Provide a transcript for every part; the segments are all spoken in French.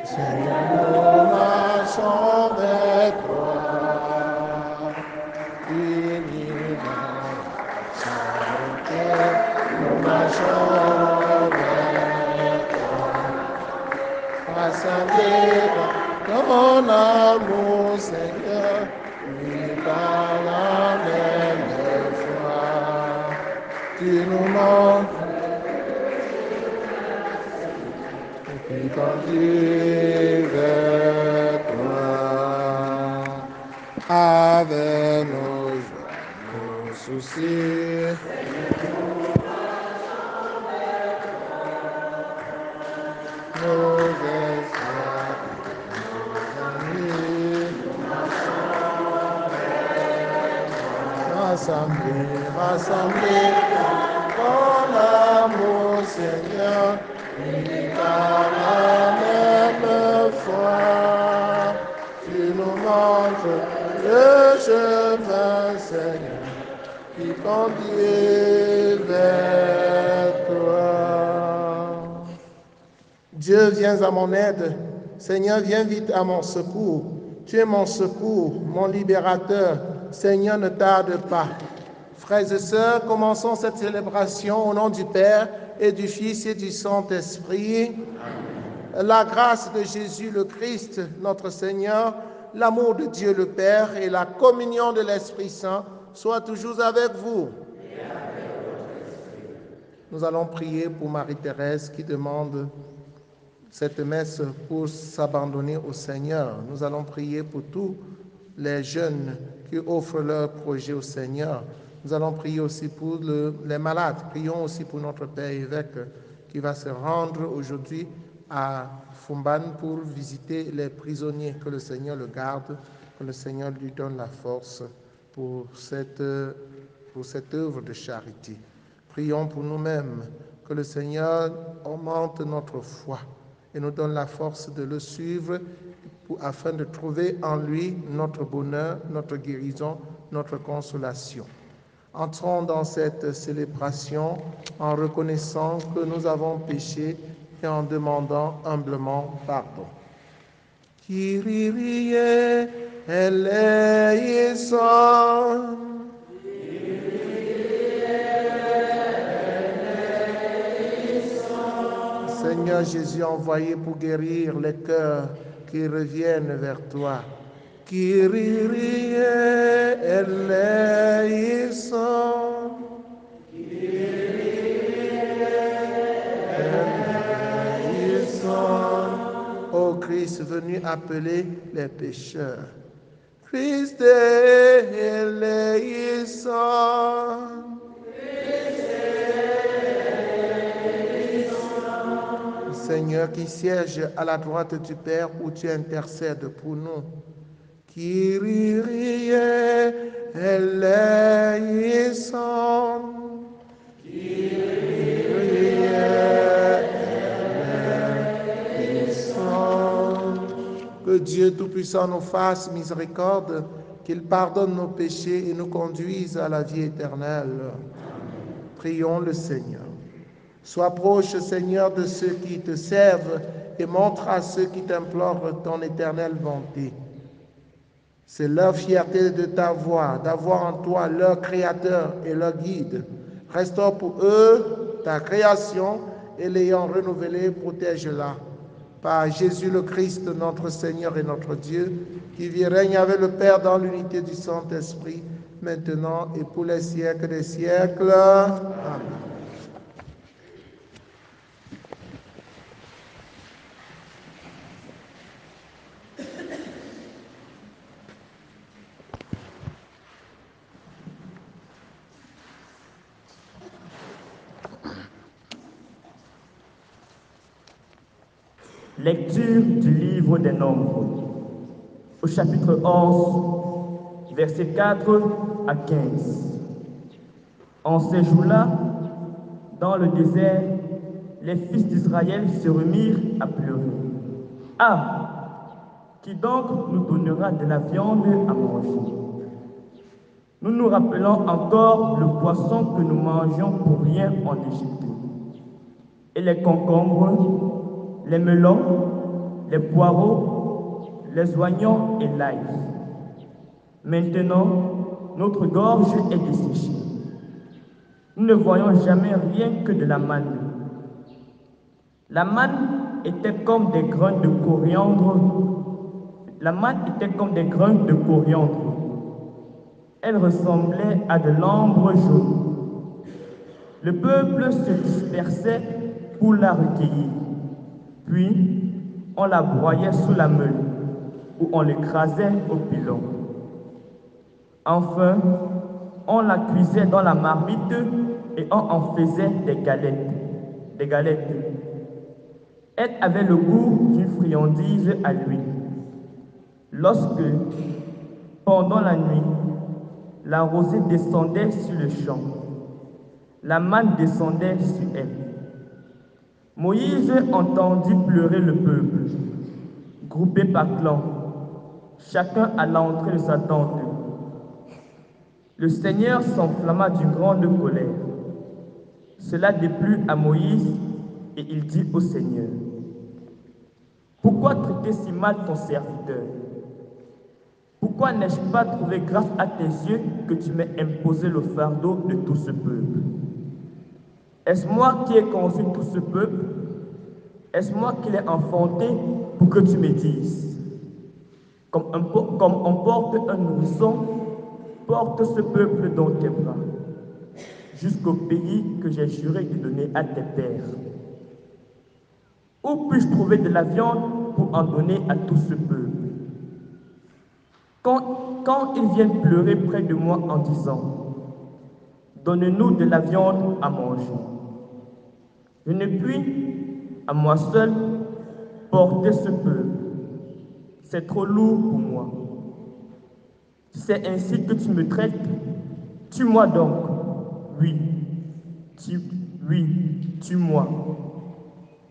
Seigneur, nous marchons vers toi. Unis dans charité, nous marchons vers toi. Rassemblés dans ton amour, Seigneur, unis par la même foi. Tu nous montres et conduis vers toi. Avec nos joies, nos soucis, nos espoirs, rassemblés dans l'amour, Seigneur, unis par la même foi. Tu nous montres le chemin, Seigneur, qui conduit vers toi. Dieu, viens à mon aide. Seigneur, viens vite à mon secours. Tu es mon secours, mon libérateur. Seigneur, ne tarde pas. Frères et sœurs, commençons cette célébration au nom du Père et du Fils et du Saint-Esprit. La grâce de Jésus le Christ, notre Seigneur, l'amour de Dieu le Père et la communion de l'Esprit Saint soient toujours avec vous. Nous allons prier pour Marie-Thérèse qui demande cette messe pour s'abandonner au Seigneur. Nous allons prier pour tous les jeunes qui offrent leur projet au Seigneur. Nous allons prier aussi pour les malades. Prions aussi pour notre Père évêque qui va se rendre aujourd'hui à Fumban pour visiter les prisonniers. Que le Seigneur le garde, que le Seigneur lui donne la force pour cette œuvre de charité. Prions pour nous-mêmes, que le Seigneur augmente notre foi et nous donne la force de le suivre afin de trouver en lui notre bonheur, notre guérison, notre consolation. Entrons dans cette célébration en reconnaissant que nous avons péché et en demandant humblement pardon. Kyrie eleison. Seigneur Jésus, envoyé pour guérir les cœurs qui reviennent vers toi. Kyrie eleison. Ô Christ venu appeler les pécheurs. Christ eleison. Seigneur qui siège à la droite du Père où tu intercèdes pour nous. Kyrie eleison. Kyrie eleison. Que Dieu Tout-Puissant nous fasse miséricorde, qu'il pardonne nos péchés et nous conduise à la vie éternelle. Prions le Seigneur. Sois proche, Seigneur, de ceux qui te servent et montre à ceux qui t'implorent ton éternelle bonté. C'est leur fierté de t'avoir, d'avoir en toi leur Créateur et leur guide. Restaure pour eux ta création et l'ayant renouvelée, protège-la. Par Jésus le Christ, notre Seigneur et notre Dieu, qui vit et règne avec le Père dans l'unité du Saint-Esprit, maintenant et pour les siècles des siècles. Amen. Lecture du livre des Nombres, au chapitre 11, versets 4 à 15. En ces jours-là, dans le désert, les fils d'Israël se remirent à pleurer. Ah! Qui donc nous donnera de la viande à manger? Nous nous rappelons encore le poisson que nous mangions pour rien en Égypte, et les concombres, les melons, les poireaux, les oignons et l'ail. Maintenant, notre gorge est desséchée. Nous ne voyons jamais rien que de la manne. La manne était comme des grains de coriandre. La manne était comme des grains de coriandre. Elle ressemblait à de l'ambre jaune. Le peuple se dispersait pour la recueillir. Puis, on la broyait sous la meule ou on l'écrasait au pilon. Enfin, on la cuisait dans la marmite et on en faisait des galettes. Elle avait le goût d'une friandise à l'huile. Lorsque, pendant la nuit, la rosée descendait sur le champ, la manne descendait sur elle. Moïse entendit pleurer le peuple, groupé par clan, chacun à l'entrée de sa tente. Le Seigneur s'enflamma d'une grande colère. Cela déplut à Moïse et il dit au Seigneur, « Pourquoi traiter si mal ton serviteur? Pourquoi n'ai-je pas trouvé grâce à tes yeux que tu m'aies imposé le fardeau de tout ce peuple? Est-ce moi qui ai conçu tout ce peuple? Est-ce moi qui l'ai enfanté pour que tu me dises, comme on porte un nourrisson, porte ce peuple dans tes bras, jusqu'au pays que j'ai juré de donner à tes pères. Où puis-je trouver de la viande pour en donner à tout ce peuple? Quand ils viennent pleurer près de moi en disant, donne-nous de la viande à manger. Je ne puis, à moi seul, porter ce peuple. C'est trop lourd pour moi. Si c'est ainsi que tu me traites, tue-moi donc. Oui, tue-moi.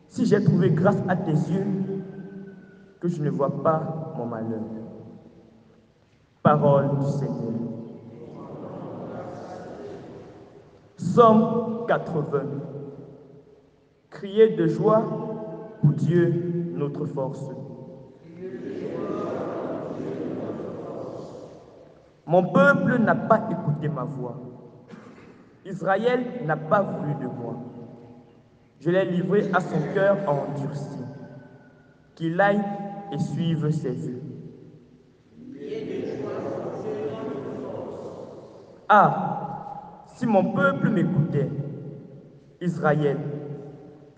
Si j'ai trouvé grâce à tes yeux, que je ne vois pas mon malheur. Parole du Seigneur. Psaume 80. Criez de joie pour Dieu, notre force. Mon peuple n'a pas écouté ma voix. Israël n'a pas voulu de moi. Je l'ai livré à son cœur endurci, qu'il aille et suive ses vues. Ah, si mon peuple m'écoutait, Israël,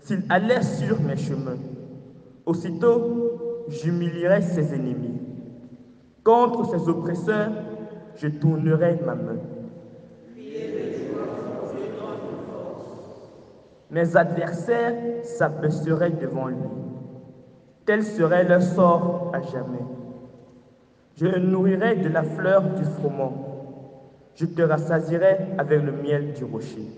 s'il allait sur mes chemins, aussitôt j'humilierais ses ennemis. Contre ses oppresseurs, je tournerai ma main. Mes adversaires s'abaisseraient devant lui. Tel serait leur sort à jamais. Je le nourrirai de la fleur du froment. Je te rassasierai avec le miel du rocher.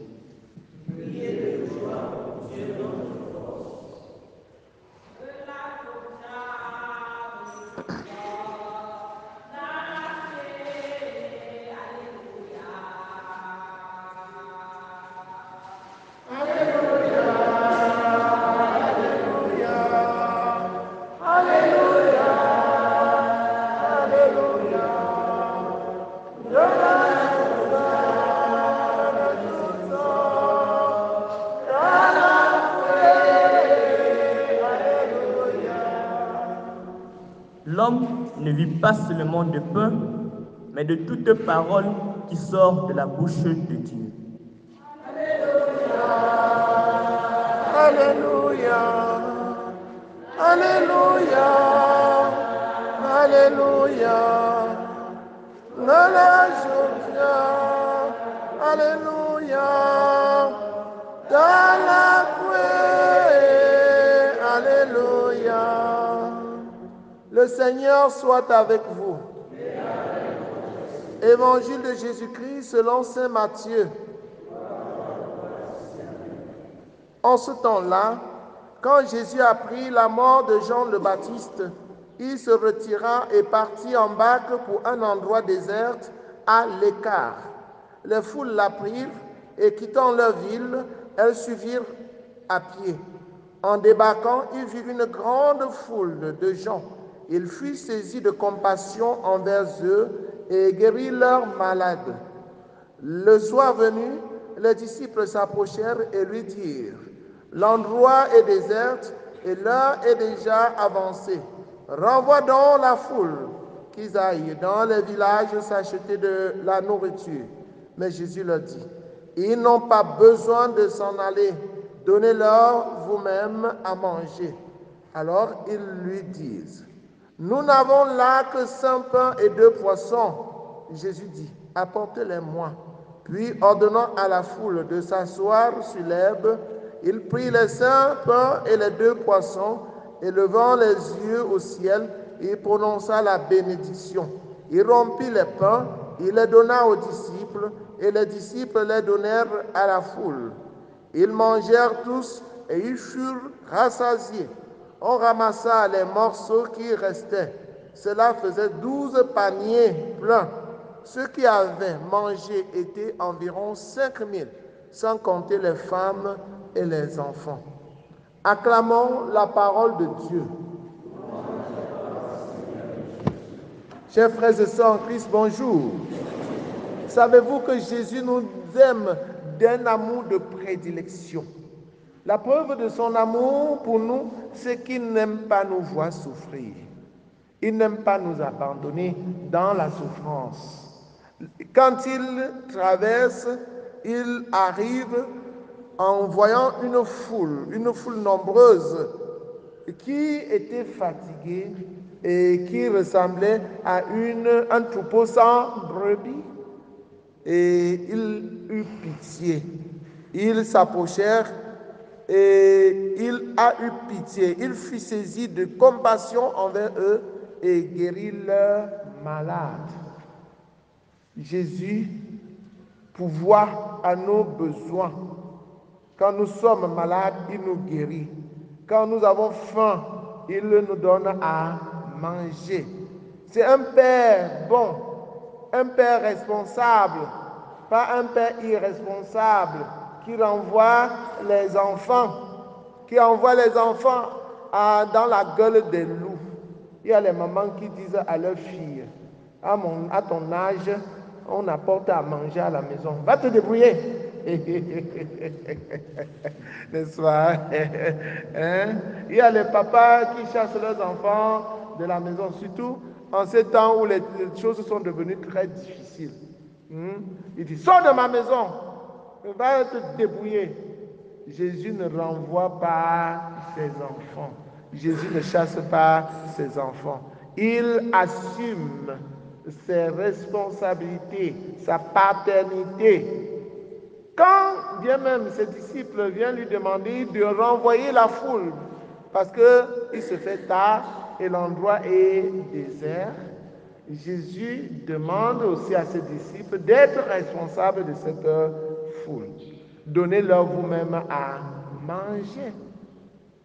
L'homme ne vit pas seulement de pain, mais de toute parole qui sort de la bouche de Dieu. Alléluia, Alléluia, Alléluia, Alléluia, Alléluia. Le Seigneur soit avec vous. Évangile de Jésus-Christ selon saint Matthieu. En ce temps-là, quand Jésus apprit la mort de Jean le Baptiste, il se retira et partit en barque pour un endroit désert à l'écart. Les foules l'apprirent et quittant leur ville, elles suivirent à pied. En débarquant, il vit une grande foule de gens. Il fut saisi de compassion envers eux et guérit leurs malades. Le soir venu, les disciples s'approchèrent et lui dirent, « L'endroit est désert et l'heure est déjà avancée. Renvoie donc la foule, qu'ils aillent dans les villages s'acheter de la nourriture. » Mais Jésus leur dit, « Ils n'ont pas besoin de s'en aller. Donnez-leur vous-même à manger. » Alors ils lui disent, « Nous n'avons là que 5 pains et 2 poissons. » Jésus dit, « Apportez-les-moi. » Puis, ordonnant à la foule de s'asseoir sur l'herbe, il prit les 5 pains et les 2 poissons, et levant les yeux au ciel, il prononça la bénédiction. Il rompit les pains, il les donna aux disciples, et les disciples les donnèrent à la foule. Ils mangèrent tous, et ils furent rassasiés. On ramassa les morceaux qui restaient. Cela faisait 12 paniers pleins. Ceux qui avaient mangé étaient environ 5000, sans compter les femmes et les enfants. Acclamons la parole de Dieu. Chers frères et sœurs en Christ, bonjour. Savez-vous que Jésus nous aime d'un amour de prédilection? La preuve de son amour pour nous, c'est qu'il n'aime pas nous voir souffrir. Il n'aime pas nous abandonner dans la souffrance. Quand il traverse, il arrive en voyant une foule nombreuse qui était fatiguée et qui ressemblait à un troupeau sans brebis. Et il eut pitié. Ils s'approchèrent et il a eu pitié. Il fut saisi de compassion envers eux et guérit leurs malades. Jésus pourvoit à nos besoins. Quand nous sommes malades, il nous guérit. Quand nous avons faim, il nous donne à manger. C'est un Père bon, un Père responsable, pas un Père irresponsable qui renvoie les enfants, dans la gueule des loups. Il y a les mamans qui disent à leurs filles, à ton âge, on apporte à manger à la maison. Va te débrouiller. N'est-ce pas? Il y a les papas qui chassent leurs enfants de la maison, surtout en ces temps où les choses sont devenues très difficiles. Il dit, sors de ma maison, va te débrouiller. Jésus ne renvoie pas ses enfants. Jésus ne chasse pas ses enfants. Il assume ses responsabilités, sa paternité. Quand bien même ses disciples viennent lui demander de renvoyer la foule, parce qu'il se fait tard et l'endroit est désert, Jésus demande aussi à ses disciples d'être responsables de cette foule. Donnez-leur vous-même à manger.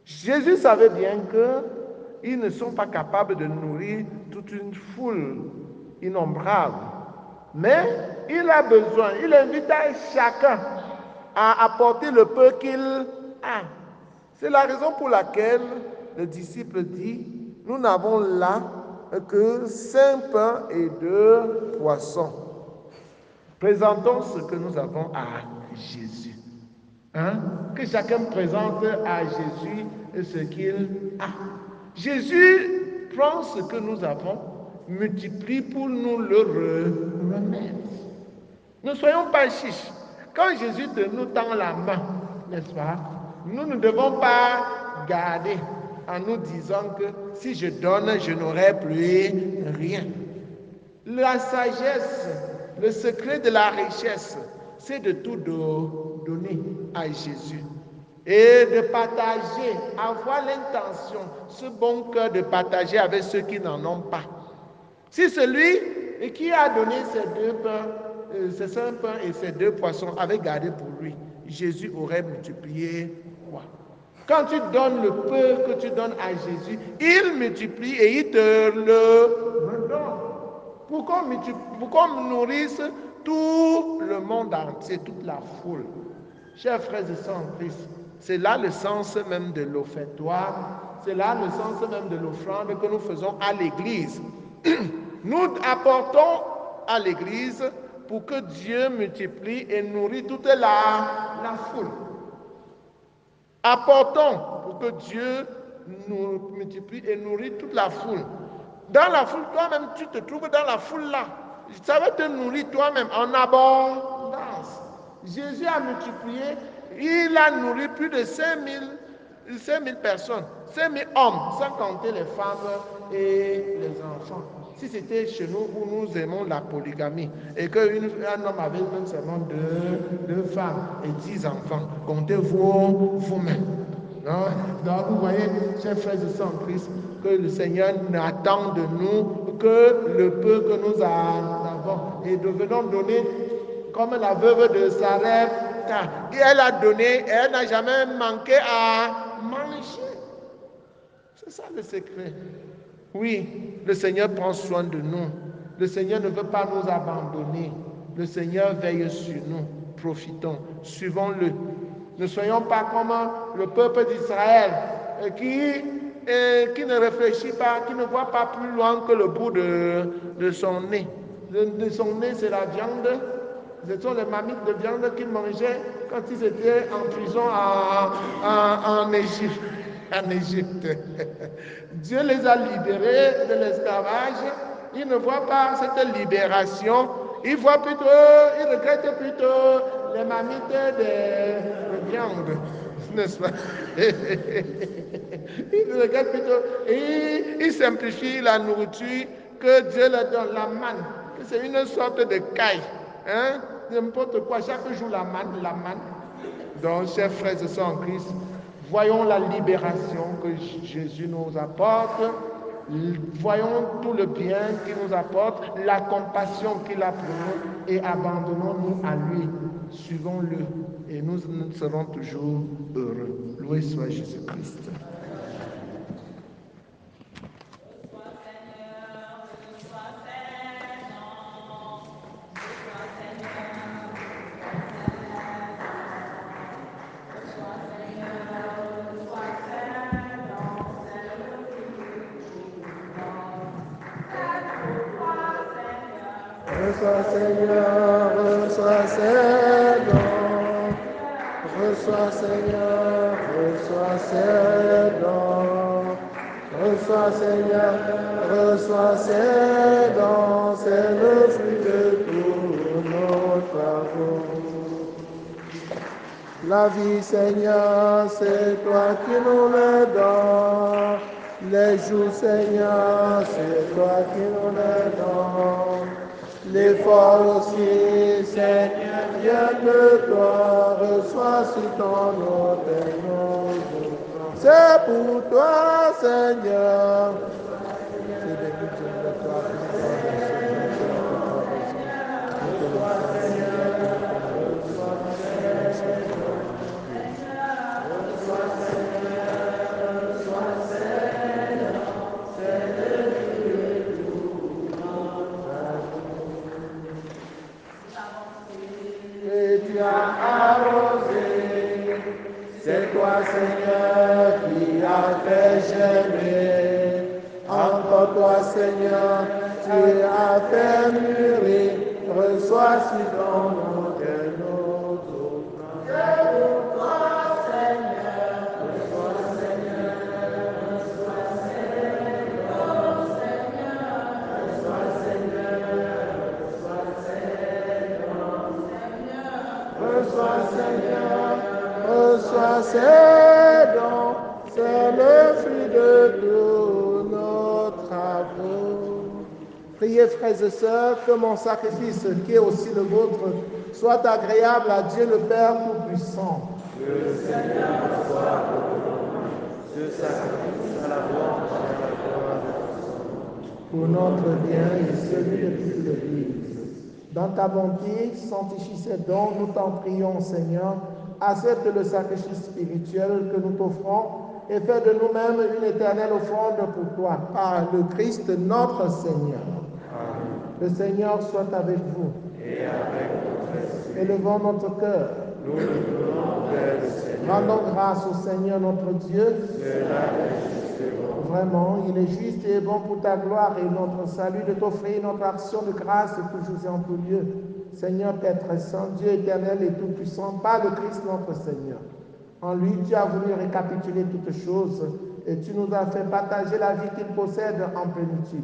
Jésus savait bien qu'ils ne sont pas capables de nourrir toute une foule innombrable. Mais il a besoin, il invite chacun à apporter le peu qu'il a. C'est la raison pour laquelle le disciple dit, nous n'avons là que 5 pains et 2 poissons. Présentons ce que nous avons à Jésus. Que chacun présente à Jésus ce qu'il a. Jésus prend ce que nous avons, multiplie pour nous le remettre. Ne soyons pas chiches. Quand Jésus nous tend la main, n'est-ce pas, nous ne devons pas garder en nous disant que si je donne, je n'aurai plus rien. La sagesse, le secret de la richesse, c'est de tout donner à Jésus et de partager, avoir l'intention, ce bon cœur de partager avec ceux qui n'en ont pas. Si celui qui a donné ces 5 pains et ces 2 poissons avait gardé pour lui, Jésus aurait multiplié quoi? Quand tu donnes le peu que tu donnes à Jésus, il multiplie et il te le redonne. Pour qu'on nourrisse tout le monde entier, toute la foule. Chers frères et sœurs en Christ, C'est là le sens même de l'offertoire, c'est là le sens même de l'offrande que nous faisons à l'Église. Nous apportons à l'Église pour que Dieu multiplie et nourrit toute la foule. Apportons pour que Dieu nous multiplie et nourrit toute la foule. Dans la foule, toi-même, tu te trouves dans la foule là. Ça va te nourrir toi-même en abondance. Jésus a multiplié, il a nourri plus de 5000 personnes, 5000 hommes, sans compter les femmes et les enfants. Si c'était chez nous où nous aimons la polygamie et qu'un homme avait même seulement deux femmes et 10 enfants, comptez-vous vous-même. Donc vous voyez, chers frères et sœurs en Christ, que le Seigneur n'attend de nous que le peu que nous avons. Et devenons donner comme la veuve de Sarepta. Et elle a donné, elle n'a jamais manqué à manger. C'est ça le secret. Oui, le Seigneur prend soin de nous. Le Seigneur ne veut pas nous abandonner. Le Seigneur veille sur nous. Profitons, suivons-le. Ne soyons pas comme le peuple d'Israël qui ne réfléchit pas, qui ne voit pas plus loin que le bout de son nez. De son nez, c'est la viande. Ce sont les marmites de viande qu'ils mangeaient quand ils étaient en prison en Égypte. En Égypte. Dieu les a libérés de l'esclavage. Ils ne voient pas cette libération. Ils voient plutôt, ils regrettent plutôt les marmites de viande, n'est-ce pas? Ils regrettent plutôt. Et ils simplifient la nourriture que Dieu leur donne, la manne. C'est une sorte de caille. Hein? N'importe quoi, chaque jour la manne. Donc, chers frères et sœurs en Christ, voyons la libération que Jésus nous apporte, voyons tout le bien qu'il nous apporte, la compassion qu'il a pour nous et abandonnons-nous à lui, suivons-le et nous serons toujours heureux. Loué soit Jésus-Christ. Reçois Seigneur, reçois ces dons. Reçois Seigneur, reçois ces dons. Reçois Seigneur, reçois ces dons. C'est le fruit de tous nos travaux. La vie Seigneur, c'est toi qui nous le donnes. Les jours Seigneur, c'est toi qui nous le donnes. L'effort aussi, Seigneur, vient de toi, reçois sur ton autel. C'est pour toi, Seigneur. Arrosé, c'est toi Seigneur qui as fait germer, encore toi Seigneur tu as fait mûrir, reçois sur ton autel nos offrandes. C'est pour toi Seigneur, reçois Seigneur, reçois Seigneur, reçois Seigneur, reçois Seigneur. Reçois Seigneur, reçois ces dons, c'est le fruit de tous nos travaux. Priez frères et sœurs que mon sacrifice, qui est aussi le vôtre, soit agréable à Dieu le Père Tout-Puissant. Que le Seigneur reçoive ce sacrifice à la louange et à la gloire pour notre bien et celui de toute l'Église. Dans ta bonté, sanctifie ces dons, nous t'en prions, Seigneur. Accepte le sacrifice spirituel que nous t'offrons et fais de nous-mêmes une éternelle offrande pour toi, par le Christ notre Seigneur. Amen. Le Seigneur soit avec vous. Et avec votre esprit. Élevons notre cœur. Nous le voulons Rendons grâce au Seigneur notre Dieu. Vraiment, il est juste et bon pour ta gloire et notre salut de t'offrir notre action de grâce toujours et en tout lieu. Seigneur Père très saint, Dieu éternel et tout-puissant, par le Christ notre Seigneur. En lui, tu as voulu récapituler toutes choses et tu nous as fait partager la vie qu'il possède en plénitude.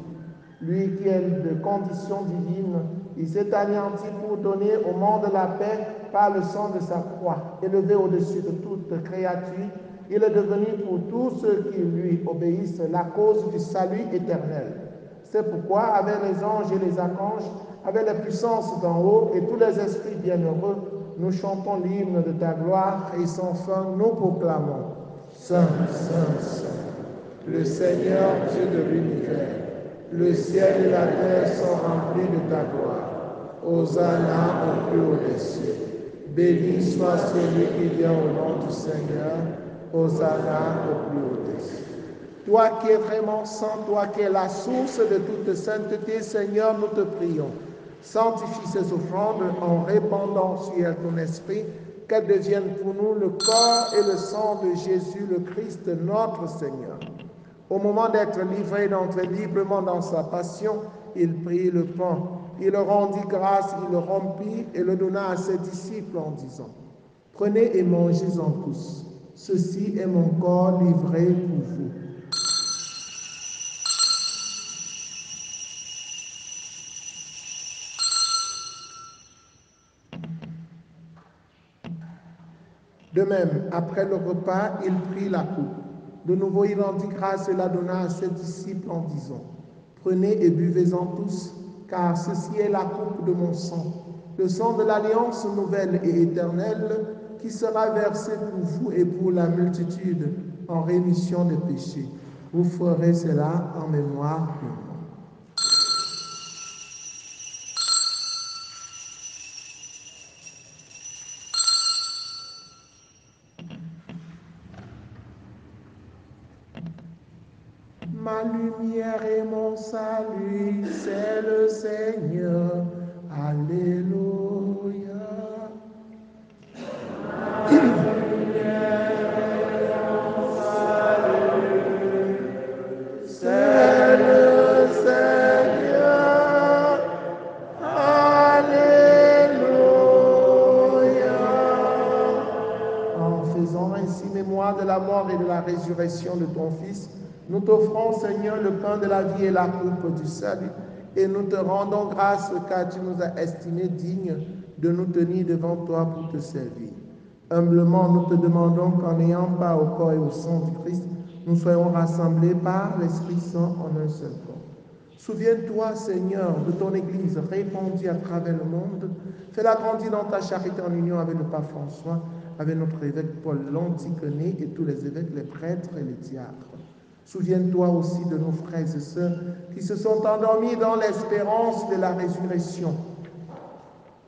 Lui qui est de condition divine, il s'est anéanti pour donner au monde la paix par le sang de sa croix. Élevé au-dessus de toute créature, il est devenu pour tous ceux qui lui obéissent la cause du salut éternel. C'est pourquoi, avec les anges et les archanges, avec les puissances d'en haut et tous les esprits bienheureux, nous chantons l'hymne de ta gloire et sans fin nous proclamons. Saint, Saint, Saint, le Seigneur Dieu de l'univers, le ciel et la terre sont remplis de ta gloire. Hosanna au plus haut des cieux. Béni soit celui qui vient au nom du Seigneur. Hosanna au plus haut des cieux. Toi qui es vraiment saint, toi qui es la source de toute sainteté, Seigneur, nous te prions. Sanctifie ces offrandes en répandant sur elles ton esprit, qu'elles deviennent pour nous le corps et le sang de Jésus le Christ, notre Seigneur. Au moment d'être livré, d'entrer librement dans sa passion, il prit le pain, il rendit grâce, il le rompit et le donna à ses disciples en disant, « Prenez et mangez-en tous, ceci est mon corps livré pour vous. » De même, après le repas, il prit la coupe. De nouveau, il rendit grâce et la donna à ses disciples en disant, « Prenez et buvez-en tous, car ceci est la coupe de mon sang, le sang de l'alliance nouvelle et éternelle, qui sera versé pour vous et pour la multitude en rémission des péchés. Vous ferez cela en mémoire de moi. » Ma lumière et mon salut, c'est le Seigneur. Alléluia. Ma lumière et mon salut, c'est le Seigneur. Alléluia. En faisant ainsi mémoire de la mort et de la résurrection de ton Fils, nous t'offrons, Seigneur, le pain de la vie et la coupe du salut, et nous te rendons grâce car tu nous as estimés dignes de nous tenir devant toi pour te servir. Humblement, nous te demandons qu'en ayant part au corps et au sang du Christ, nous soyons rassemblés par l'Esprit Saint en un seul corps. Souviens-toi, Seigneur, de ton Église répandue à travers le monde. Fais-la grandir dans ta charité en union avec le pape François, avec notre évêque Paul l'Anticoné et tous les évêques, les prêtres et les diacres. Souviens-toi aussi de nos frères et sœurs qui se sont endormis dans l'espérance de la résurrection,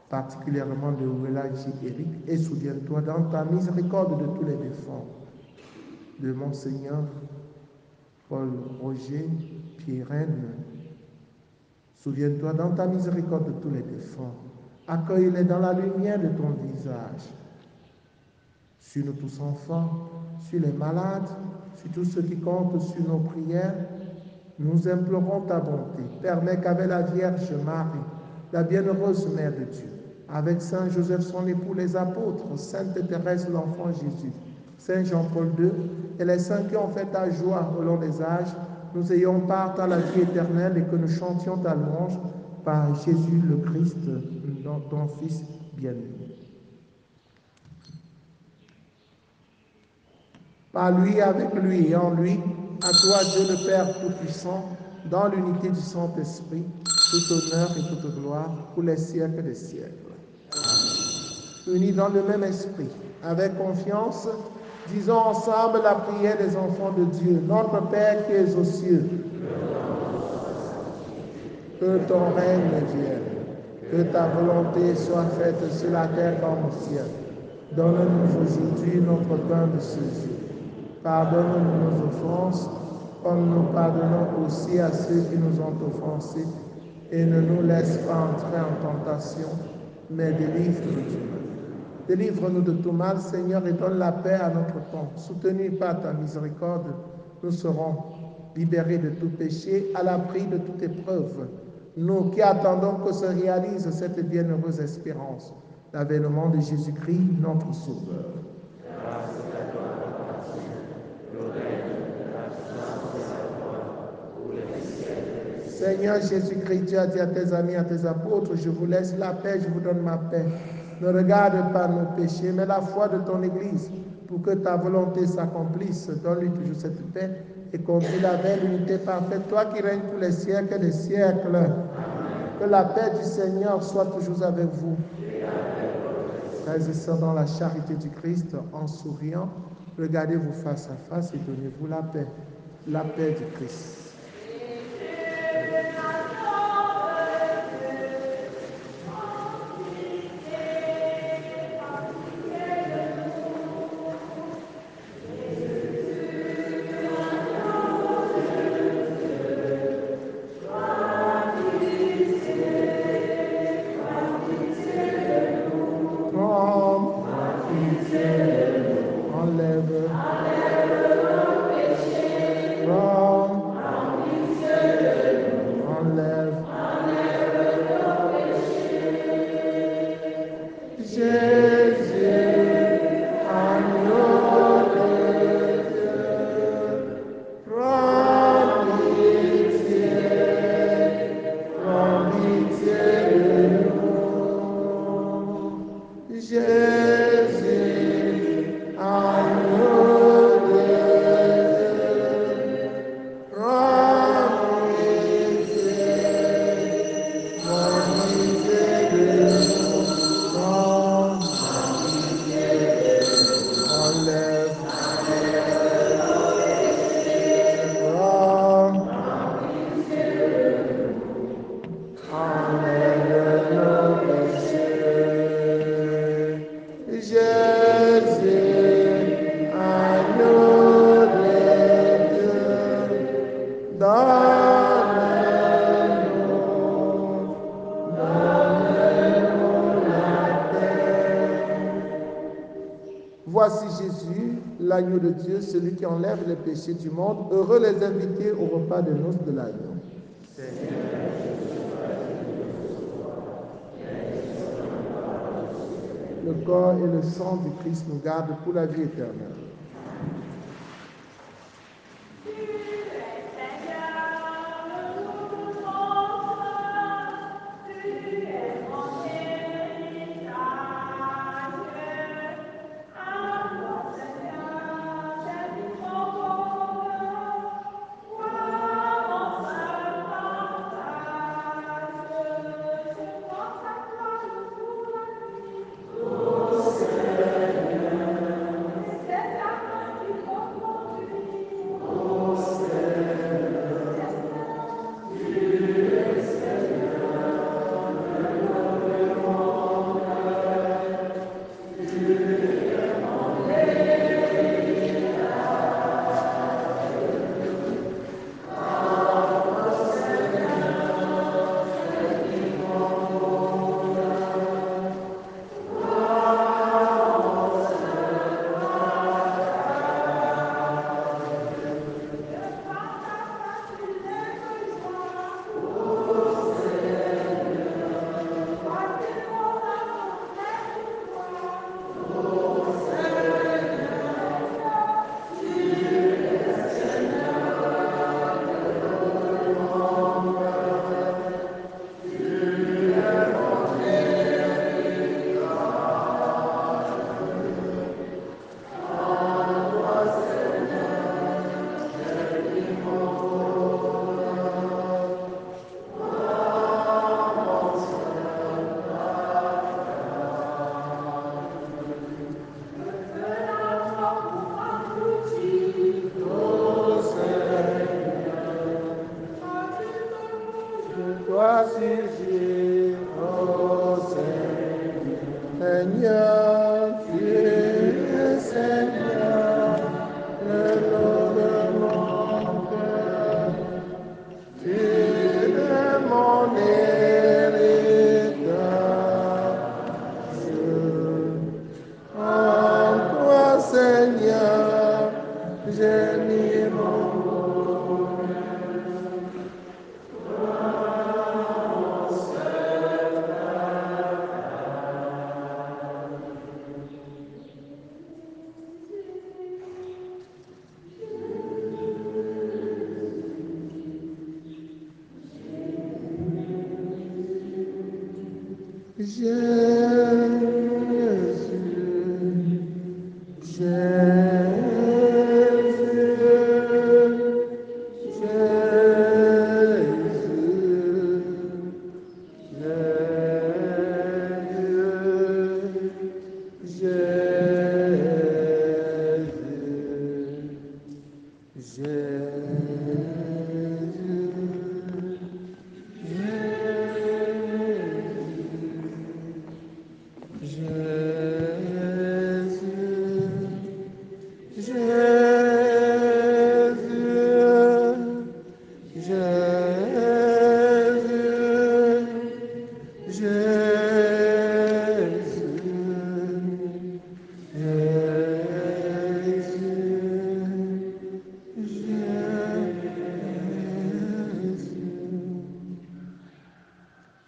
particulièrement de Welaji Eric, et souviens-toi dans ta miséricorde de tous les défunts, de Monseigneur Paul Roger Pirenne. Souviens-toi dans ta miséricorde de tous les défunts, accueille-les dans la lumière de ton visage. Sur nous tous enfants, sur les malades, sur tous ceux qui comptent sur nos prières, nous implorons ta bonté. Permets qu'avec la Vierge Marie, la bienheureuse Mère de Dieu, avec Saint Joseph son époux, les apôtres, Sainte Thérèse l'enfant Jésus, Saint Jean-Paul II et les saints qui ont fait ta joie au long des âges, nous ayons part à la vie éternelle et que nous chantions ta louange par Jésus le Christ, ton Fils bien-aimé. Par lui, avec lui et en lui, à toi Dieu le Père Tout-Puissant, dans l'unité du Saint-Esprit, tout honneur et toute gloire pour les siècles des siècles. Amen. Unis dans le même esprit, avec confiance, disons ensemble la prière des enfants de Dieu. Notre Père qui es aux cieux, que ton règne vienne, que ta volonté soit faite sur la terre comme au ciel. Donne-nous aujourd'hui notre pain de ce jour. Pardonne-nous nos offenses, comme nous pardonnons aussi à ceux qui nous ont offensés, et ne nous laisse pas entrer en tentation, mais délivre-nous du mal. Délivre-nous de tout mal, Seigneur, et donne la paix à notre temps. Soutenus par ta miséricorde, nous serons libérés de tout péché, à l'abri de toute épreuve. Nous qui attendons que se réalise cette bienheureuse espérance, l'avènement de Jésus-Christ, notre Sauveur. Seigneur Jésus-Christ, tu as dit à tes amis, à tes apôtres, je vous laisse la paix, je vous donne ma paix. Ne regarde pas nos péchés, mais la foi de ton Église, pour que ta volonté s'accomplisse. Donne-lui toujours cette paix et conduis-la vers l'unité parfaite, toi qui règnes pour les siècles des siècles. Que la paix du Seigneur soit toujours avec vous. Frères et sœurs, dans la charité du Christ, en souriant, regardez-vous face à face et donnez-vous la paix. La paix du Christ. Voici Jésus, l'agneau de Dieu, celui qui enlève les péchés du monde. Heureux les invités au repas de noces de l'agneau. Le corps et le sang du Christ nous gardent pour la vie éternelle. Seigneur, tu es Seigneur, le nom de mon cœur. Tu es mon héritage.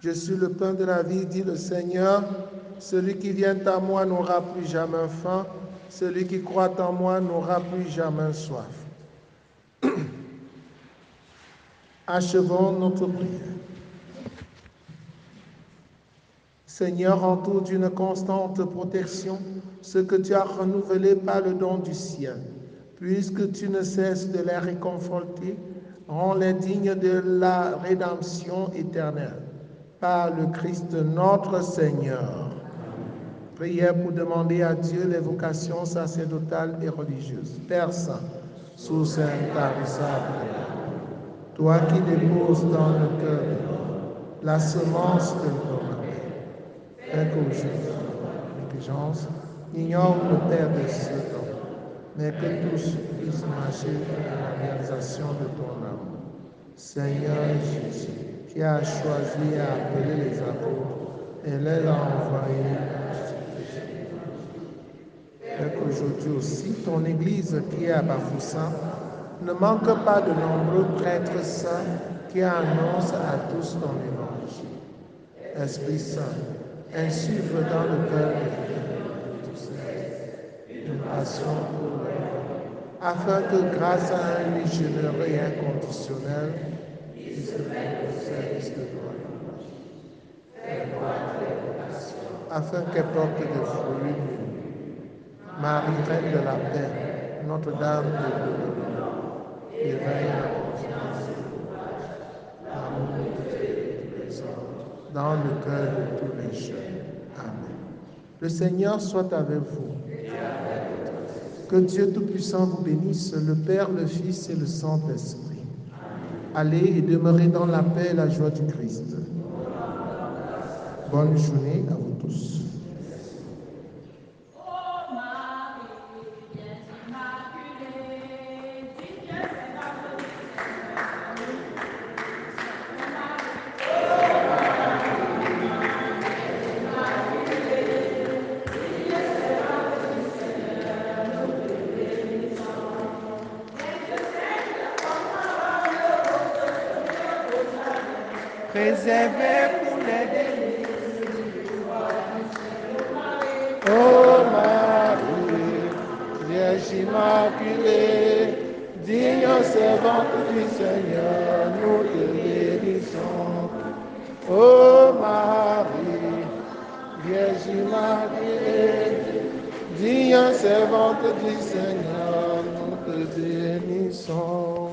Je suis le pain de la vie, dit le Seigneur. Celui qui vient à moi n'aura plus jamais faim. Celui qui croit en moi n'aura plus jamais soif. Achevons notre prière. Seigneur, entoure d'une constante protection ce que tu as renouvelé par le don du ciel. Puisque tu ne cesses de les réconforter, rends-les dignes de la rédemption éternelle. Par le Christ notre Seigneur. Prière pour demander à Dieu les vocations sacerdotales et religieuses. Père Saint, sous saint intarissable, toi qui déposes dans le cœur de l'homme la semence de ton amour, fais qu'aujourd'hui, négligence, ignore le Père de ce don, mais que tous puissent marcher dans la réalisation de ton amour. Seigneur Jésus, qui as choisi et appelé les apôtres et les a envoyés. Fais qu'aujourd'hui aussi, ton Église qui est à Bafoussam ne manque pas de nombreux prêtres saints qui annoncent à tous ton évangile. Esprit Saint, insuffle dans le cœur de tous une passion pour l'homme, afin que grâce à un lui généreux et inconditionnel, il se mette au service de toi. Afin qu'elle porte des fruits. Marie, Reine de la paix, Notre-Dame de Lourdes, éveille la confiance et le courage, l'amour de Dieu et des hommes, dans le cœur de tous les jeunes. Amen. Le Seigneur soit avec vous. Que Dieu Tout-Puissant vous bénisse, le Père, le Fils et le Saint-Esprit. Allez et demeurez dans la paix et la joie du Christ. Bonne journée à vous tous. Préservé pour les délices du roi. Ô Marie, Vierge Immaculée, digne servante du Seigneur, nous te bénissons. Ô Marie, Vierge Immaculée, digne servante du Seigneur, nous te bénissons.